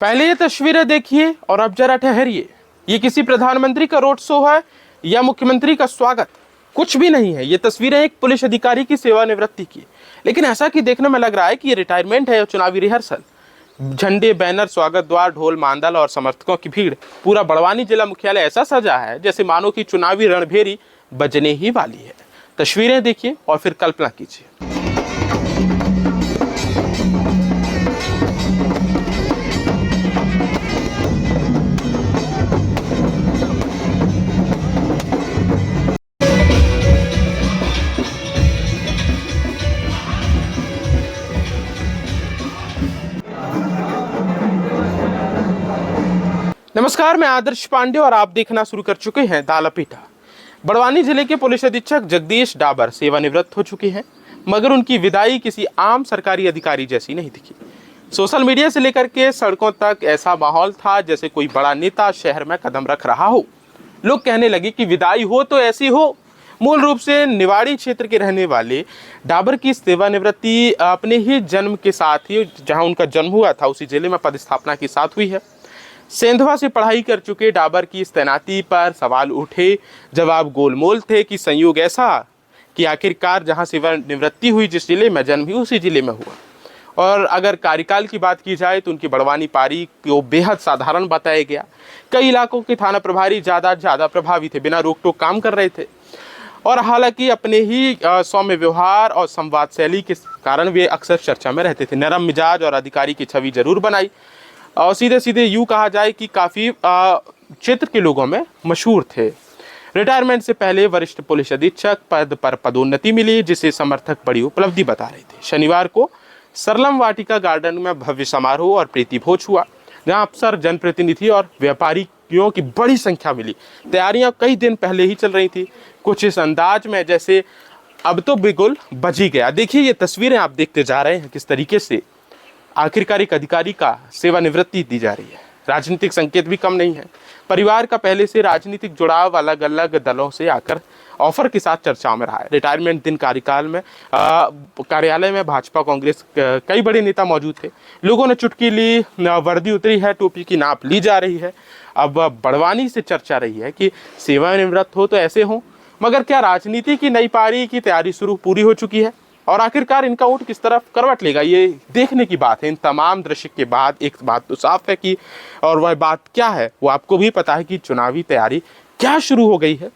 पहले ये तस्वीरें देखिए और अब जरा ठहरिए। ये किसी प्रधानमंत्री का रोड शो है या मुख्यमंत्री का स्वागत? कुछ भी नहीं है। ये तस्वीरें एक पुलिस अधिकारी की सेवानिवृत्ति की, लेकिन ऐसा कि देखने में लग रहा है कि ये रिटायरमेंट है या चुनावी रिहर्सल। झंडे, बैनर, स्वागत द्वार, ढोल मांदल और समर्थकों की भीड़। पूरा बड़वानी जिला मुख्यालय ऐसा सजा है जैसे मानो कि चुनावी रणभेरी बजने ही वाली है। तस्वीरें देखिए और फिर कल्पना कीजिए। नमस्कार, मैं आदर्श पांडे और आप देखना शुरू कर चुके हैं दालापीठा। बड़वानी जिले के पुलिस अधीक्षक जगदीश डाबर सेवानिवृत्त हो चुके हैं, मगर उनकी विदाई किसी आम सरकारी अधिकारी जैसी नहीं दिखी। सोशल मीडिया से लेकर के सड़कों तक ऐसा माहौल था जैसे कोई बड़ा नेता शहर में कदम रख रहा हो। लोग कहने लगे कि विदाई हो तो ऐसी हो। मूल रूप से निवाड़ी क्षेत्र के रहने वाले डाबर की सेवानिवृत्ति अपने ही जन्म के साथ ही, जहां उनका जन्म हुआ था उसी जिले में पदस्थापना के साथ हुई है। सेंधवा से पढ़ाई कर चुके डाबर की इस तैनाती पर सवाल उठे। जवाब गोलमोल थे कि संयोग ऐसा कि आखिरकार जहां सेवानिवृत्ति हुई, जिस जिले में जन्म हुई उसी जिले में हुआ। और अगर कार्यकाल की बात की जाए तो उनकी बड़वानी पारी को बेहद साधारण बताया गया। कई इलाकों के थाना प्रभारी ज़्यादा प्रभावी थे, बिना रोक टोक काम कर रहे थे। और हालांकि अपने ही सौम्य व्यवहार और संवाद शैली के कारण वे अक्सर चर्चा में रहते थे। नरम मिजाज और अधिकारी की छवि जरूर बनाई और सीधे सीधे यूँ कहा जाए कि काफ़ी क्षेत्र के लोगों में मशहूर थे। रिटायरमेंट से पहले वरिष्ठ पुलिस अधीक्षक पद पर पदोन्नति मिली, जिसे समर्थक बड़ी उपलब्धि बता रहे थे। शनिवार को सरलम वाटिका गार्डन में भव्य समारोह और प्रीति भोज हुआ, जहां अफसर, जनप्रतिनिधि और व्यापारियों की बड़ी संख्या मिली। तैयारियां कई दिन पहले ही चल रही थी, कुछ इस अंदाज में जैसे अब तो बिल्कुल बज ही गया। देखिए ये तस्वीरें आप देखते जा रहे हैं किस तरीके से आखिरकार एक अधिकारी का सेवानिवृत्ति दी जा रही है। राजनीतिक संकेत भी कम नहीं है। परिवार का पहले से राजनीतिक जुड़ाव अलग अलग दलों से आकर ऑफर के साथ चर्चाओं में रहा है। रिटायरमेंट दिन कार्यकाल में कार्यालय में भाजपा कांग्रेस कई बड़े नेता मौजूद थे। लोगों ने चुटकी ली, वर्दी उतरी है, टोपी की नाप ली जा रही है। अब बड़वानी से चर्चा रही है कि सेवानिवृत्त हो तो ऐसे हो, मगर क्या राजनीति की नई पारी की तैयारी पूरी हो चुकी है? और आखिरकार इनका वोट किस तरफ करवट लेगा, ये देखने की बात है। इन तमाम दृश्य के बाद एक बात तो साफ है कि, और वह बात क्या है वो आपको भी पता है कि चुनावी तैयारी क्या शुरू हो गई है।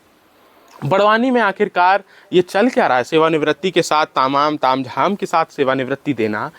बड़वानी में आखिरकार ये चल क्या रहा है? सेवानिवृत्ति के साथ तामझाम के साथ सेवानिवृत्ति देना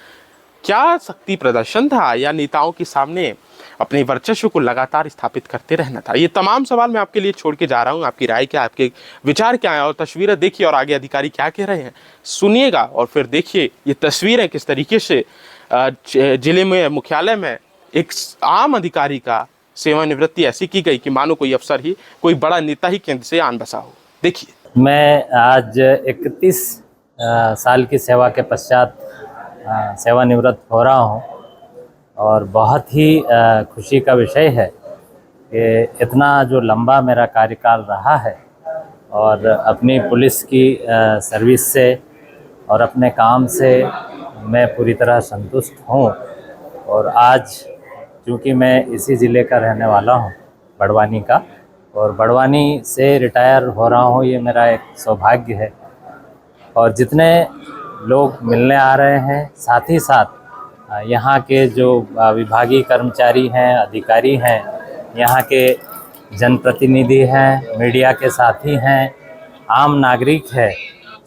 क्या शक्ति प्रदर्शन था या नेताओं के सामने अपने वर्चस्व को लगातार स्थापित करते रहना था? ये तमाम सवाल मैं आपके लिए छोड़ के जा रहा हूँ। आपकी राय क्या, आपके विचार क्या है? और तस्वीरें देखिए और आगे अधिकारी क्या कह रहे हैं सुनिएगा, और फिर देखिए ये तस्वीरें किस तरीके से जिले में मुख्यालय में एक आम अधिकारी का सेवानिवृत्ति ऐसी की गई कि मानो कोई अफसर ही, कोई बड़ा नेता ही केंद्र से आन बसा हो। देखिए, मैं आज 31 साल की सेवा के पश्चात सेवानिवृत्त हो रहा हूं और बहुत ही खुशी का विषय है कि इतना जो लंबा मेरा कार्यकाल रहा है और अपनी पुलिस की सर्विस से और अपने काम से मैं पूरी तरह संतुष्ट हूं। और आज चूँकि मैं इसी ज़िले का रहने वाला हूं, बड़वानी का, और बड़वानी से रिटायर हो रहा हूं, ये मेरा एक सौभाग्य है। और जितने लोग मिलने आ रहे हैं, साथ ही साथ यहाँ के जो विभागीय कर्मचारी हैं, अधिकारी हैं, यहाँ के जनप्रतिनिधि हैं, मीडिया के साथी हैं, आम नागरिक हैं,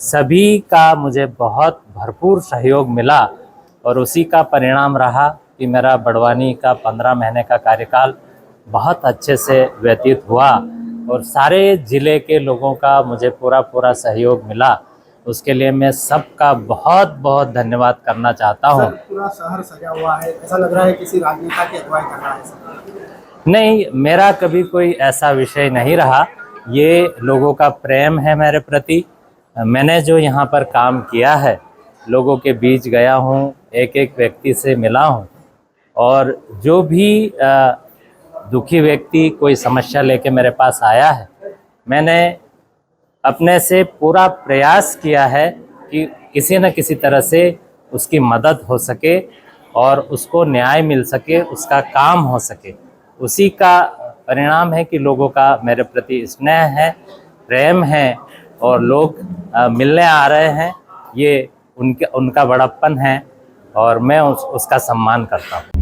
सभी का मुझे बहुत भरपूर सहयोग मिला और उसी का परिणाम रहा कि मेरा बड़वानी का 15 महीने का कार्यकाल बहुत अच्छे से व्यतीत हुआ और सारे ज़िले के लोगों का मुझे पूरा सहयोग मिला। उसके लिए मैं सबका बहुत बहुत धन्यवाद करना चाहता हूँ। पूरा शहर सजा हुआ है, ऐसा लग रहा है किसी राजनेता की अगुवाई कर रहा है। नहीं, मेरा कभी कोई ऐसा विषय नहीं रहा। ये लोगों का प्रेम है मेरे प्रति। मैंने जो यहाँ पर काम किया है, लोगों के बीच गया हूँ, एक एक व्यक्ति से मिला हूँ, और जो भी दुखी व्यक्ति कोई समस्या लेके मेरे पास आया है, मैंने अपने से पूरा प्रयास किया है कि किसी न किसी तरह से उसकी मदद हो सके और उसको न्याय मिल सके, उसका काम हो सके, उसी का परिणाम है कि लोगों का मेरे प्रति स्नेह है, प्रेम है और लोग मिलने आ रहे हैं। ये उनका बड़प्पन है और मैं उसका सम्मान करता हूँ।